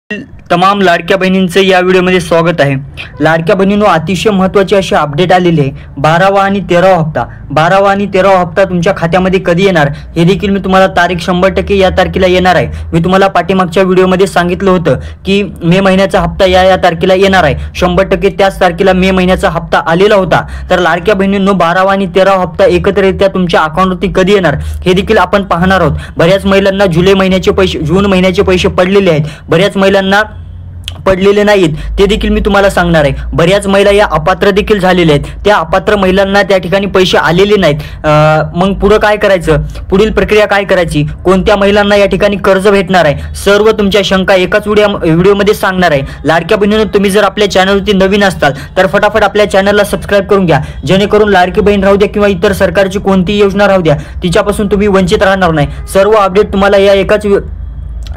तमाम लाडक्या बहिणींचं या व्हिडिओमध्ये स्वागत आहे। लाडक्या बहिणींनो, अतिशय महत्त्वाचे असे अपडेट आलेले आहे। 12वा आणि 13वा हप्ता 12वा आणि 13वा हप्ता तुमच्या खात्यामध्ये कधी येणार हे देखील मी तुम्हाला तारीख 100% या तारखेला येणार आहे। मी तुम्हाला पाठीमागच्या व्हिडिओमध्ये सांगितलं होतं की मे महिन्याचा हप्ता या तारखेला येणार आहे। 100% त्याच तारखेला मे महिन्याचा हप्ता आलेला होता। तर लाडक्या बहिणींनो, 12वा आणि 13वा हप्ता एकत्रितरित्या तुमच्या अकाउंटवरती कधी येणार हे देखील आपण पाहणार आहोत। बऱ्याच महिलांना जुलै महिन्याचे पैसे, जून महिन्याचे पैसे पडलेले आहेत, बऱ्याच महिलांना पडलेले नाहीत ते देखील मी तुम्हाला सांगणार आहे। बऱ्याच महिला या अपात्र देखील झालेल्या आहेत, त्या अपात्र महिलांना त्या ठिकाणी पैसे आलेले नाहीत। मग पुढे काय करायचं, पुढील प्रक्रिया काय करायची, कोणत्या महिलांना या ठिकाणी कर्ज भेटणार आहे, सर्व तुमच्या शंका एकाच व्हिडिओमध्ये सांगणार आहे। लाडक्या बहिणींनो, तुम्ही जर आपल्या चॅनलवरती नवीन असताल तर फटाफट आपल्या चॅनलला सबस्क्राइब करून घ्या, जेणेकरून लाडकी बहीण राहू द्या किंवा इतर सरकारची कोणतीही योजना राहू द्या तिच्यापासून तुम्ही वंचित राहणार नाही। सर्व अपडेट तुम्हाला या एकाच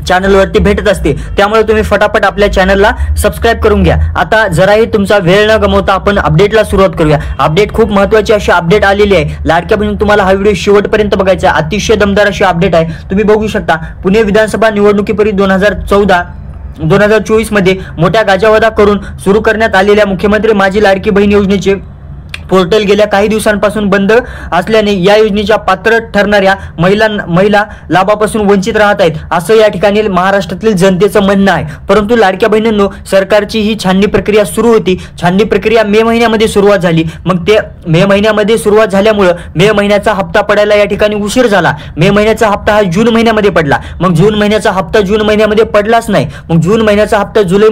चॅनलवरती भेटत असते, त्यामुळे तुम्ही फटाफट आपल्या चॅनलला सबस्क्राइब करून घ्या। आता जराही तुमचा वेळ न गमावता आपण अपडेटला सुरुवात करूया। अपडेट खूप महत्त्वाची अशी अपडेट आलेली आहे। लाडक्या बहिणी, तुम्हाला हा व्हिडिओ शेवटपर्यंत बघायचा आहे। अतिशय दमदार अशी अपडेट आहे, तुम्ही बघू शकता। पुणे विधानसभा निवडणुकीपूर्वी 2024 मध्ये मोठ्या गाजावाजा करून सुरू करण्यात आलेल्या मुख्यमंत्री माझी लाडकी बहीण योजनेचे पोर्टल गेल्या काही दिवसांपासून बंद असल्याने या योजनेच्या पात्र ठरणाऱ्या महिला लाभापासून वंचित राहत आहेत, असं या ठिकाणी महाराष्ट्रातील जनतेचं म्हणणं आहे। परंतु लाडक्या बहिणींनो, सरकारची ही छाननी प्रक्रिया सुरू होती। छाननी प्रक्रिया मे महिन्यामध्ये सुरुवात झाली। मग ते मे महिन्यामध्ये सुरुवात झाल्यामुळे मे महिन्याचा हप्ता पडायला या ठिकाणी उशीर झाला। मे महिन्याचा हप्ता हा जून महिन्यामध्ये पडला। मग जून महिन्याचा हप्ता जून महिन्यामध्ये पडलाच नाही। मग जून महिन्याचा हप्ता जुलै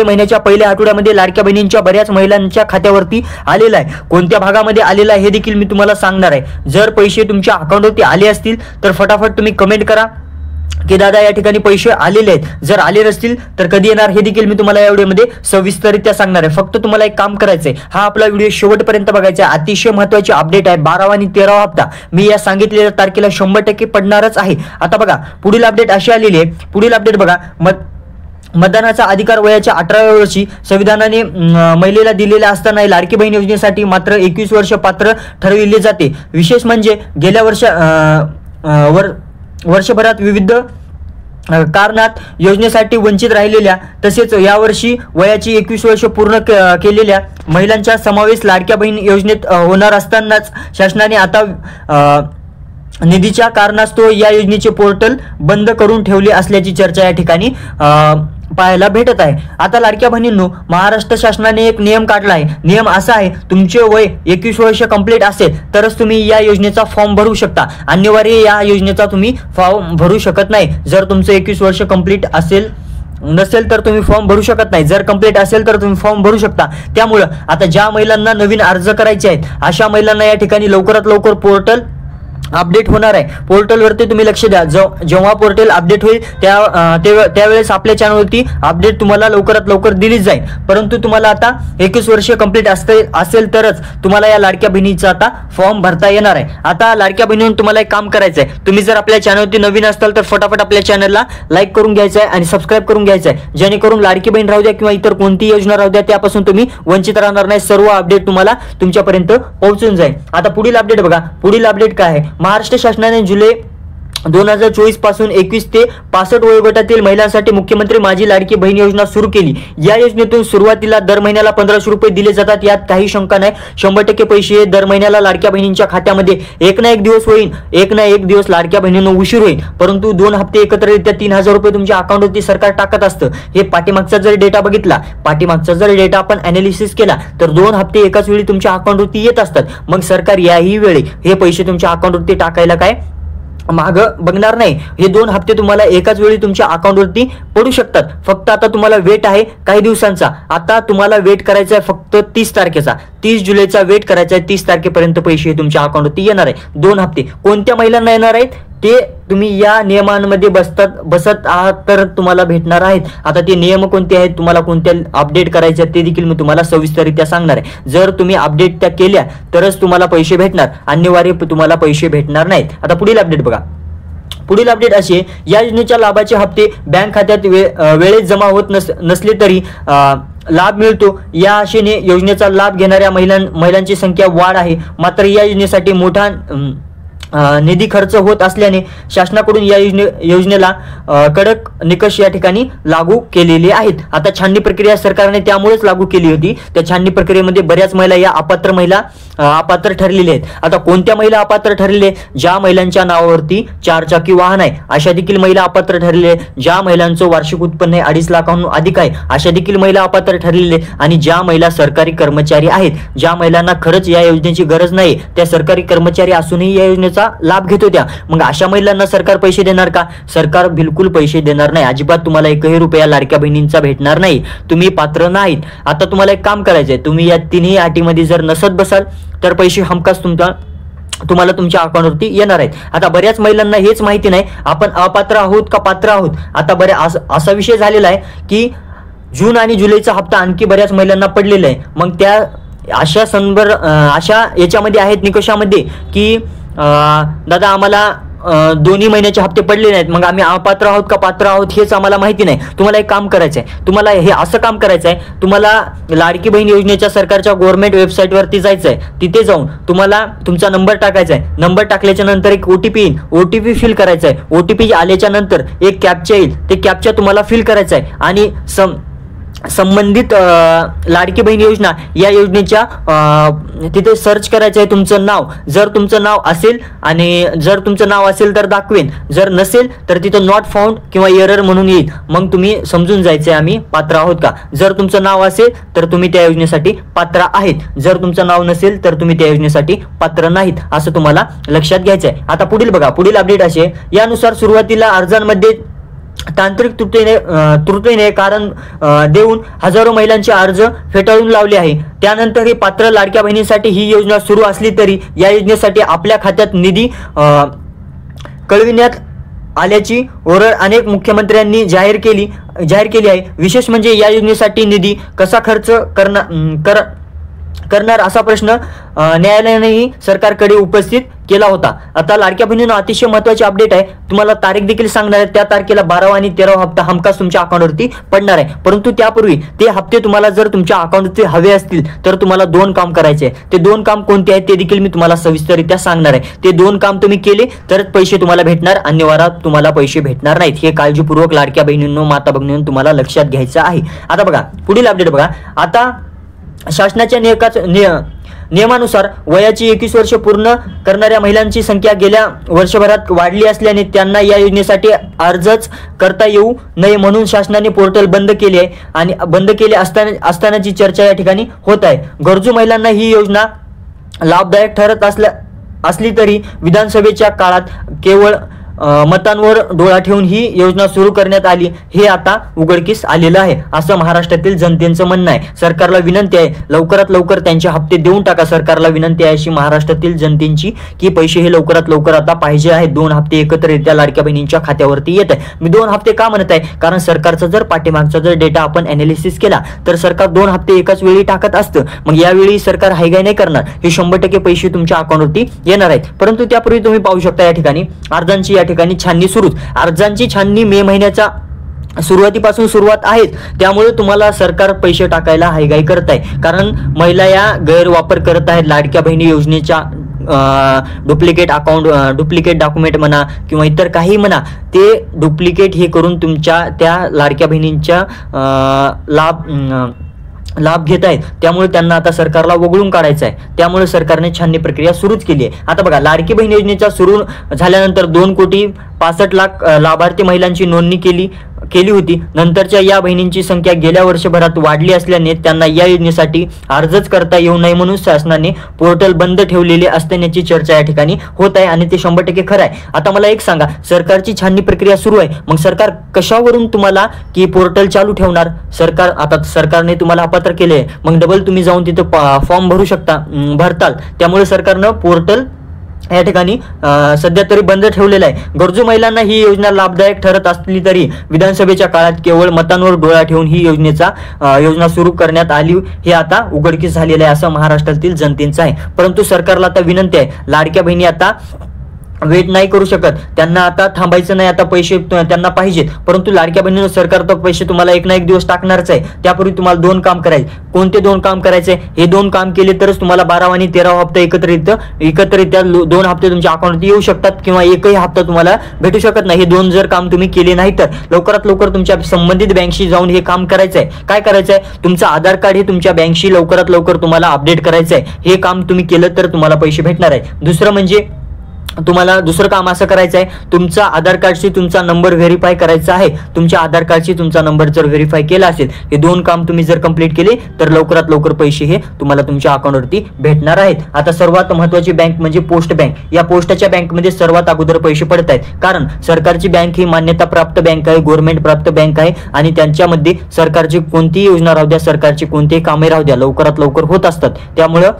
महिन्याच्या पहिल्या आठवड्यामध्ये लाडक्या बहिणींच्या बऱ्याच महिलांच्या खात्यावरती आलेला आहे। कोणत्या भागामध्ये आलेला आहे हे देखील मी तुम्हाला सांगणार आहे। जर पैसे तुमच्या अकाउंटवरती आले असतील तर फटाफट तुम्ही कमेंट करा की दादा या ठिकाणी पैसे आलेले आहेत। जर आले नसतील तर कधी येणार हे देखील मी तुम्हाला या व्हिडिओमध्ये सविस्तररित्या सांगणार आहे। फक्त तुम्हाला एक काम करायचंय, हा आपला व्हिडिओ शेवटपर्यंत बघायचा आहे। अतिशय महत्त्वाची अपडेट आहे। 12वा आणि 13वा हप्ता मी या सांगितलेल्या तारखेला 100% पडणारच आहे। आता बघा, पुढील अपडेट अशी आलेली आहे। पुढील अपडेट बघा, मतदानाचा अधिकार वयाच्या 18व्या वर्षी संविधानाने महिलेला दिलेला असताना लाडकी बहीण योजनेसाठी मात्र 21 वर्ष पात्र ठरविले जाते। विशेष म्हणजे गेल्या वर्षभरात विविध कारणात योजनेसाठी वंचित राहिलेल्या तसेच यावर्षी वयाची 21 वर्ष पूर्ण केलेल्या महिलांचा समावेश लाडक्या बहीण योजनेत होणार असतानाच शासनाने आता निधीच्या कारणास्तव या योजनेचे पोर्टल बंद करून ठेवले असल्याची चर्चा या ठिकाणी पाहायला भेटत आहे। आता लाडक्या बहिणींनो, महाराष्ट्र शासनाने एक नियम काढला आहे। नियम असा आहे, तुमचे वय 21 वर्ष कंप्लीट असेल तरच तुम्ही या योजनेचा फॉर्म भरू शकता, अनिवार्य या योजनेचा तुम्ही फॉर्म भरू शकत नाही। जर तुमचं 21 वर्ष कंप्लीट नसेल तर तुम्ही फॉर्म भरू शकत नाही, जर कंप्लीट असेल तर तुम्ही फॉर्म भरू शकता। त्यामुळे आता ज्या महिलांना नवीन अर्ज करायचे आहेत अशा महिलांना या ठिकाणी लवकरात लवकर पोर्टल अपडेट होणार आहे। पोर्टलवरती तुम्ही लक्ष द्या। जेव्हा पोर्टल अपडेट होईल त्यावेळेस आपल्या चॅनलवरती अपडेट तुम्हाला लवकरात लवकर दिली जाईल। परंतु तुम्हाला आता 21 वर्ष कंप्लीट असेल तरच तुम्हाला या लाडक्या बहिणीचा आता फॉर्म भरता येणार आहे। आता लाडक्या बहिणींनो, तुम्हाला एक काम करायचं आहे, तुम्ही जर आपल्या चॅनलवरती नवीन असाल तर फटाफट आपल्या चॅनलला लाईक करून घ्यायचं आहे आणि सबस्क्राइब करून घ्यायचं आहे, जेणेकरून लाडकी बहीण राहू द्या किंवा इतर कोणती योजना राहू द्या त्यापासून तुम्ही वंचित राहणार नाही। सर्व अपडेट तुम्हाला तुमच्यापर्यंत पोहोचून जाईल। आता पुढील अपडेट बघा, पुढील अपडेट काय आहे। महाराष्ट्र शासनाने जुलै 2024 पासून 21 ते 65 वयोगटातील महिलांसाठी मुख्यमंत्री माझी लाडकी बहीण योजना सुरू केली। या योजनेतून सुरुवातीला दर महिन्याला 1500 रुपये दिले जातात, यात काही शंका नाही। 100% पैसे दर महिन्याला लाडक्या बहिणींच्या खात्यामध्ये एक ना एक दिवस होईल, एक ना एक दिवस लाडक्या बहिणींना उशीर होईल, परंतु 2 हप्ते एकत्रितरित्या 3000 रुपये तुमच्या अकाउंटवरती सरकार टाकत असतं। हे पाठीमागचा जर डेटा बघितला, पाठीमागचा जर डेटा आपण अनालिसिस केला तर 2 हप्ते एकाच वेळी तुमच्या अकाउंटवरती येत असतात। मग सरकार याही वेळी हे पैसे तुमच्या अकाउंटवरती टाकायला काय माग बघणार नाही। हे 2 हप्ते तुम्हाला एकाच वेळी तुमच्या अकाउंटवरती पडू शकतात। फक्त आता तुम्हाला वेट आहे काही दिवसांचा। आता तुम्हाला वेट करायचा आहे फक्त 30 तारखेचा, 30 जुलैचा वेट करायचा आहे। 30 तारखेपर्यंत पैसे तुमच्या अकाउंटवरती येणार आहे। 2 हप्ते कोणत्या महिलांना येणार आहेत ते तुम्ही या नियमांमध्ये बसत आहात तर तुम्हाला भेटणार आहेत। आता ते नियम कोणते आहेत, तुम्हाला कोणत्या अपडेट करायचे ते देखील मी तुम्हाला सविस्तररित्या सांगणार आहे। जर तुम्ही अपडेट त्या केल्या तरच तुम्हाला पैसे भेटणार, अनिवार्य तुम्हाला पैसे भेटणार नाहीत। आता पुढील अपडेट बघा, पुढील अपडेट अशी आहे, या योजनेच्या लाभाचे हप्ते बँक खात्यात वेळेत जमा होत नसले तरी लाभ मिळतो। या आशेने योजनेचा लाभ घेणाऱ्या महिलांची संख्या वाढ आहे। मात्र या योजनेसाठी निधी खर्च होत असल्याने शासनाकडून या योजनेला कडक निकष या ठिकाणी लागू केलेले आहेत. आता छाननी प्रक्रिया सरकारने त्यामुळेच लागू केली होती. त्या छाननी प्रक्रियेमध्ये बऱ्याच महिला या अपात्र ठरलेल्या आहेत. आता कोणत्या महिला अपात्र ठरलेले? ज्या महिलांच्या नावावरती 4 चाकी वाहन आहे अशा देखील महिला अपात्र ठरलेले. ज्या महिलांचं वार्षिक उत्पन्न 2.5 लाखांहून अधिक आहे अशा देखील महिला अपात्र ठरलेले. आणि ज्या महिला सरकारी कर्मचारी आहेत, ज्या महिलांना खरंच या योजनेची गरज नाही, त्या सरकारी कर्मचारी असूनही या योजनेचा लाभ घेत होत्या, मग अशा महिलांना सरकार पैसे देणार का? सरकार बिलकुल पैसे देणार नाही. अजिबात तुम्हाला 1ही रुपया लाडक्या बहिणींचा भेटणार नाही. तुम्ही पात्र नाहीत. आता तुम्हाला एक काम करायचंय, तुम्ही या 3ही अटीमध्ये जर नसत बसाल तर पैसे हमखास तुम्हाला तुमच्या अकाउंटवरती येणार आहेत. आता बऱ्याच महिलांना हेच माहिती नाही आपण अपात्र आहोत का पात्र आहोत. आता असा विषय झालेला आहे की जून आणि जुलैचा हप्ता आणखी बऱ्याच महिलांना पडलेला आहे. मग त्या अशा याच्यामध्ये आहेत निकषामध्ये की दादा आम्हाला दोन्ही महिन्याचे हप्ते पडले नाहीत, मग आम्ही अपात्र आहोत का पात्र आहोत हेच आम्हाला माहिती नाही. तुम्हाला एक काम करायचं आहे, तुम्हाला हे असं काम करायचं आहे, तुम्हाला लाडकी बहीण योजनेच्या सरकारच्या गव्हर्नमेंट वेबसाईटवरती जायचं आहे. तिथे जाऊन तुम्हाला तुमचा नंबर टाकायचा आहे. नंबर टाकल्याच्या नंतर एक OTP येईल, OTP फिल करायचा आहे. OTP आल्याच्या नंतर एक कॅप्चा येईल, ते कॅप्चा तुम्हाला फिल करायचा आहे आणि संबंधित लाडकी बहीण योजना या योजनेच्या तिथे सर्च करायचं आहे तुमचं नाव. जर तुमचं नाव असेल आणि जर तुमचं नाव असेल तर दाखवेन, जर नसेल तर तिथं नॉट फाउंड किंवा एरर म्हणून येईल. मग तुम्ही समजून जायचंय आम्ही पात्र आहोत का. जर तुमचं नाव असेल तर तुम्ही त्या योजनेसाठी पात्र आहेत, जर तुमचं नाव नसेल तर तुम्ही त्या योजनेसाठी पात्र नाहीत, असं तुम्हाला लक्षात घ्यायचं आहे. आता पुढील बघा, पुढील अपडेट असे यानुसार सुरुवातीला अर्जांमध्ये तांत्रिक त्रुटीने कारण देऊन हजारो महिलांचे अर्ज फेटाळून लावले आहे. त्यानंतर ही पात्र लाडक्या बहिणींसाठी ही योजना सुरू असली तरी या योजनेसाठी आपल्या खात्यात निधी कळविण्यात आल्याची ओरड अनेक मुख्यमंत्र्यांनी जाहीर केली आहे. विशेष म्हणजे या योजनेसाठी निधी कसा खर्च करणार असा प्रश्न न्यायालयानेही सरकारकडे उपस्थित केला होता. आता लाडक्या बहिणींना अतिशय महत्त्वाची अपडेट आहे. तुम्हाला तारीख देखील सांगणार आहे. त्या तारखेला 12वा आणि 13वा हप्ता हमखास तुमच्या अकाउंटवरती पडणार आहे. परंतु त्यापूर्वी ते हप्ते तुम्हाला जर तुमच्या अकाउंटवरती हवे असतील तर तुम्हाला 2 काम करायचे आहे. ते 2 काम कोणते आहेत ते देखील मी तुम्हाला सविस्तररित्या सांगणार आहे. ते 2 काम तुम्ही केले तरच पैसे तुम्हाला भेटणार, अन्यथा तुम्हाला पैसे भेटणार नाहीत. हे काळजीपूर्वक लाडक्या बहिणींनो, माता भगिनींनो तुम्हाला लक्षात घ्यायचं आहे. आता बघा पुढील अपडेट बघा. आता शासनाच्या नियमानुसार वयाची 21 वर्ष पूर्ण करणाऱ्या महिलांची संख्या गेल्या वर्षभरात वाढली असल्याने त्यांना या योजनेसाठी अर्जच करता येऊ नये म्हणून शासनाने पोर्टल बंद केले आहे आणि बंद केले असतानाची चर्चा या ठिकाणी होत आहे. गरजू महिलांना ही योजना लाभदायक ठरत असली तरी विधानसभेच्या काळात केवळ मतांवर डोळा ठेवून ही योजना सुरू करण्यात आली हे आता उघडकीस आलेलं आहे, असं महाराष्ट्रातील जनतेचं म्हणणं आहे. सरकारला विनंती आहे लवकरात लवकर त्यांचे हप्ते देऊन टाका. सरकारला विनंती आहे अशी महाराष्ट्रातील जनतेची की पैसे हे लवकरात लवकर आता पाहिजे आहेत. 2 हप्ते एकत्ररित्या लाडक्या बहिणींच्या खात्यावरती येत आहे. मी 2 हप्ते का म्हणत आहे, कारण सरकारचा जर पाठीमागचा जर डेटा आपण अनालिसिस केला तर सरकार 2 हप्ते एकाच वेळी टाकत असतं. मग यावेळी सरकार हायगाय नाही करणार, हे 100% पैसे तुमच्या अकाउंटवरती येणार आहेत. परंतु त्यापूर्वी तुम्ही पाहू शकता या ठिकाणी अर्जांची या ठिकाणी छाननी सुरूच. अर्जांची छाननी मे महिन्याच्या सुरुवातीपासून सुरुवात आहेत. त्यामुळे तुम्हाला सरकार पैसे टाकायला हायगाई करत आहे, कारण महिला या गैरवापर करत आहेत लाडक्या बहिणी योजनेच्या. डुप्लिकेट अकाउंट, डुप्लिकेट डॉक्युमेंट म्हणा किंवा इतर काही म्हणा, ते डुप्लिकेट हे करून तुमच्या त्या लाडक्या बहिणींच्या लाभ घेत आहेत. त्यामुळे त्यांना आता सरकारला वगळून काढायचं आहे. त्यामुळे सरकारने छाननी प्रक्रिया सुरूच केली आहे. आता बघा, लाडकी बहीण योजनेच्या सुरू झाल्यानंतर 2,65,00,000 लाभार्थी महिलांची नोंदणी केली होती. नंतरच्या या बहिणींची संख्या गेल्या वर्षभरात वाढली असल्याने त्यांना या योजनेसाठी अर्जच करता येऊ नये म्हणून शासनाने पोर्टल बंद ठेवलेले असल्याची चर्चा या ठिकाणी होत आहे आणि ते 100% खरं आहे. आता मला एक सांगा, सरकारची छाननी प्रक्रिया सुरू आहे, मग सरकार कशावरून तुम्हाला की पोर्टल चालू ठेवणार? आता सरकारने तुम्हाला अपात्र केले, मग डबल तुम्ही जाऊन तिथं फॉर्म भरू शकता, भरताल. त्यामुळे सरकारनं पोर्टल या ठिकाणी सध्या तरी बंद ठेवलेला आहे. गरजू महिलांना ही योजना लाभदायक ठरत असली तरी विधानसभेच्या काळात केवळ मतांवर डोळा ठेवून ही योजना सुरू करण्यात आली हे आता उघडकीस झालेलं आहे, असं महाराष्ट्रातील जनतेचं आहे. परंतु सरकारला आता विनंती आहे, लाडक्या बहिणी आता वेट नाही करू शकत, त्यांना आता थांबायचं नाही, आता पैसे त्यांना पाहिजेत, परंतु लाडक्या बहिणीनं सरकार तर पैसे तुम्हाला एक ना एक दिवस टाकणारच आहे. त्यापूर्वी तुम्हाला 2 काम करायचे. कोणते 2 काम करायचे? हे 2 काम केले तरच तुम्हाला 12 आणि 13 हप्ता एकत्रित्या 2 हप्ते तुमच्या अकाउंटवरती येऊ शकतात किंवा एकही हप्ता तुम्हाला भेटू शकत नाही. हे 2 जर काम तुम्ही केले नाही तर लवकरात लवकर तुमच्या संबंधित बँकशी जाऊन हे काम करायचं आहे. काय करायचं आहे? तुमचं आधार कार्ड हे तुमच्या बँकशी लवकरात लवकर तुम्हाला अपडेट करायचं आहे. हे काम तुम्ही केलं तर तुम्हाला पैसे भेटणार आहे. दुसरं म्हणजे तुम्हाला दुसरं काम असं करायचं आहे, तुमचा आधार कार्डशी तुमचा नंबर व्हेरीफाय करायचा आहे. तुमच्या आधार कार्डशी तुमचा नंबर जर व्हेरीफाय केला असेल, हे 2 काम तुम्ही जर कंप्लीट केले तर लवकरात लवकर पैसे हे तुम्हाला तुमच्या अकाउंटवरती भेटणार आहेत. आता सर्वात महत्त्वाची बँक म्हणजे पोस्ट बँक. या पोस्टाच्या बँकमध्ये सर्वात अगोदर पैसे पडत आहेत, कारण सरकारची बँक ही मान्यता प्राप्त बँक आहे, गव्हर्नमेंट प्राप्त बँक आहे आणि त्यांच्यामध्ये सरकारची कोणतीही योजना राहू द्या, सरकारची कोणतीही कामे राहू द्या, लवकरात लवकर होत असतात. त्यामुळं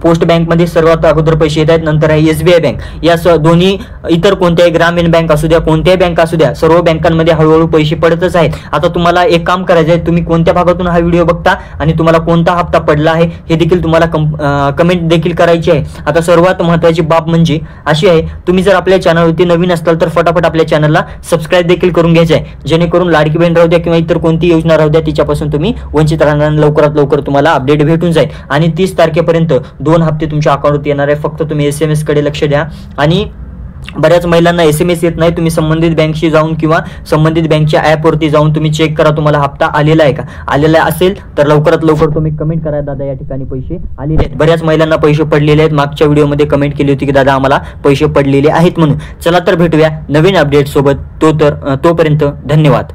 पोस्ट बँकमध्ये सर्वात अगोदर पैसे येत आहेत. नंतर आहे SBI बँक. या दोन्ही इतर कोणत्याही ग्रामीण बँक असू द्या, कोणत्याही बँक असू द्या, सर्व बँकांमध्ये हळूहळू पैसे पडतच आहेत. आता तुम्हाला एक काम करायचं आहे, तुम्ही कोणत्या भागातून हा व्हिडिओ बघता आणि तुम्हाला कोणता हप्ता पडला आहे हे देखील तुम्हाला कमेंट देखील करायची आहे. आता सर्वात महत्त्वाची बाब म्हणजे अशी आहे, तुम्ही जर आपल्या चॅनलवरती नवीन असाल तर फटाफट आपल्या चॅनलला सबस्क्राईब देखील करून घ्यायचं आहे, जेणेकरून लाडकी बहीण राहू द्या किंवा इतर कोणती योजना राहू द्या तिच्यापासून तुम्ही वंचित राहणार, लवकरात लवकर तुम्हाला अपडेट भेटून जाईल. आणि 30 तारखेपर्यंत 2 हप्ते तुमच्या अकाउंटवर येणार आहे. फक्त तुम्ही SMS कडे लक्ष द्या. आणि बऱ्याच महिलांना SMS येत नाही, तुम्ही संबंधित बँकशी जाऊन किंवा संबंधित बँकच्या ॲपवरती जाऊन तुम्ही चेक करा तुम्हाला हप्ता आलेला आहे का. आलेला असेल तर लवकरात लवकर तुम्ही कमेंट करा, दादा या ठिकाणी पैसे आलेले आहेत. बऱ्याच महिलांना पैसे पडलेले आहेत. मागच्या व्हिडिओमध्ये कमेंट केली होती की दादा आम्हाला पैसे पडलेले आहेत म्हणून. चला तर भेटूया नवीन अपडेट सोबत. तोपर्यंत धन्यवाद.